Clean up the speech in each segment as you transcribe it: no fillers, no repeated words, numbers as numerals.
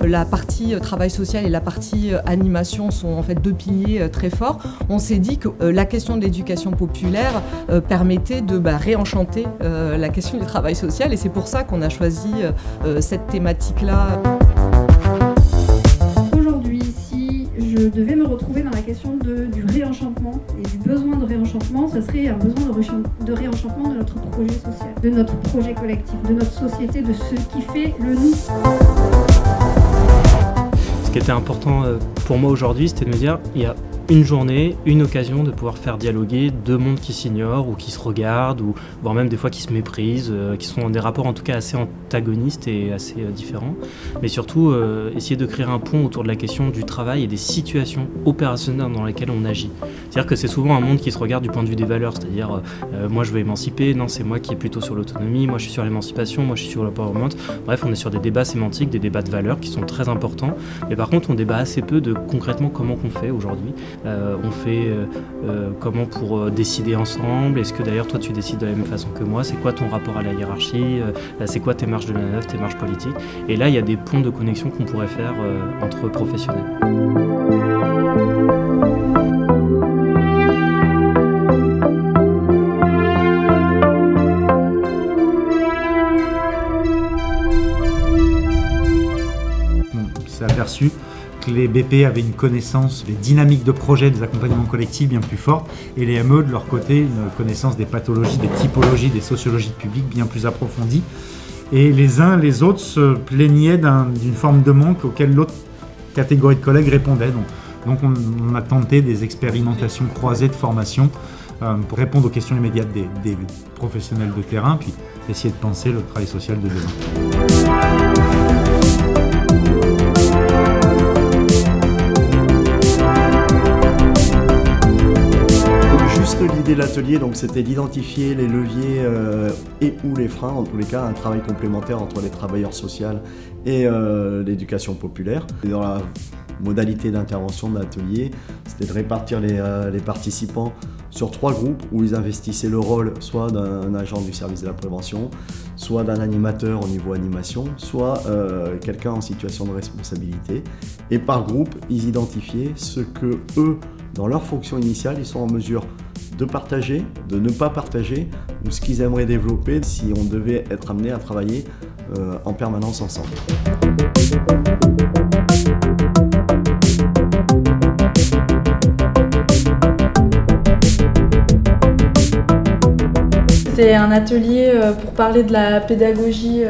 la partie travail social et la partie animation sont en fait deux piliers très forts, on s'est dit que la question de l'éducation populaire permettait de réenchanter la question du travail social, et c'est pour ça qu'on a choisi cette thématique-là. Aujourd'hui, si je devais me retrouver dans la question du réenchantement et du besoin de réenchantement, ce serait un besoin de réenchantement de notre projet social, de notre projet collectif, de notre société, de ce qui fait le nous. Ce qui était important pour moi aujourd'hui, c'était de me dire, il y a une journée, une occasion de pouvoir faire dialoguer deux mondes qui s'ignorent ou qui se regardent, ou voire même des fois qui se méprisent, qui sont dans des rapports en tout cas assez antagonistes et assez différents. Mais surtout, essayer de créer un pont autour de la question du travail et des situations opérationnelles dans lesquelles on agit. C'est-à-dire que c'est souvent un monde qui se regarde du point de vue des valeurs, c'est-à-dire moi je veux émanciper, non c'est moi qui est plutôt sur l'autonomie, moi je suis sur l'émancipation, moi je suis sur l'empowerment. Bref, on est sur des débats sémantiques, des débats de valeurs qui sont très importants. Mais par contre, on débat assez peu de concrètement comment qu'on fait aujourd'hui. On fait comment pour décider ensemble. Est-ce que d'ailleurs toi tu décides de la même façon que moi? C'est quoi ton rapport à la hiérarchie? C'est quoi tes marges de manœuvre, tes marges politiques? Et là il y a des ponts de connexion qu'on pourrait faire entre professionnels. On s'est aperçu que les BP avaient une connaissance des dynamiques de projet, des accompagnements collectifs bien plus fortes, et les ME de leur côté une connaissance des pathologies, des typologies, des sociologies de public bien plus approfondies. Et les uns les autres se plaignaient d'une forme de manque auquel l'autre catégorie de collègues répondait. Donc on a tenté des expérimentations croisées de formation pour répondre aux questions immédiates des professionnels de terrain, puis essayer de penser le travail social de demain. L'idée de l'atelier, c'était d'identifier les leviers et ou les freins, en tous les cas un travail complémentaire entre les travailleurs sociaux et l'éducation populaire. Et dans la modalité d'intervention de l'atelier, c'était de répartir les participants sur 3 groupes où ils investissaient le rôle soit d'un agent du service de la prévention, soit d'un animateur au niveau animation, soit quelqu'un en situation de responsabilité. Et par groupe, ils identifiaient ce que eux, dans leur fonction initiale, ils sont en mesure de partager, de ne pas partager, ou ce qu'ils aimeraient développer si on devait être amené à travailler en permanence ensemble. C'était un atelier pour parler de la pédagogie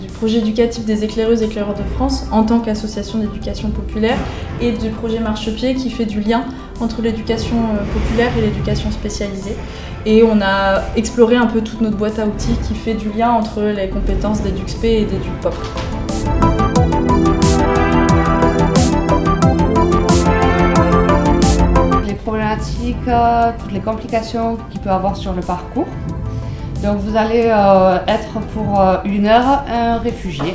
du projet éducatif des éclaireuses et éclaireurs de France en tant qu'association d'éducation populaire, et du projet Marchepied qui fait du lien entre l'éducation populaire et l'éducation spécialisée. Et on a exploré un peu toute notre boîte à outils qui fait du lien entre les compétences d'EduxP et d'EducPop. Les problématiques, toutes les complications qu'il peut avoir sur le parcours. Donc vous allez être pour 1 heure un réfugié.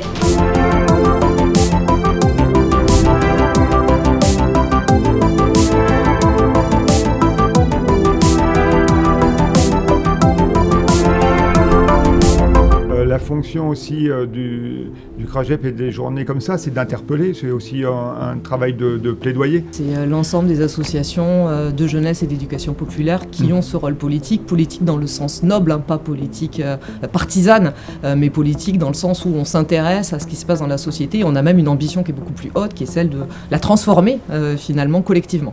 La fonction aussi du CRAGEP et des journées comme ça, c'est d'interpeller, c'est aussi un travail de plaidoyer. C'est l'ensemble des associations de jeunesse et d'éducation populaire qui ont ce rôle politique dans le sens noble, pas politique partisane, mais politique dans le sens où on s'intéresse à ce qui se passe dans la société. On a même une ambition qui est beaucoup plus haute, qui est celle de la transformer finalement collectivement.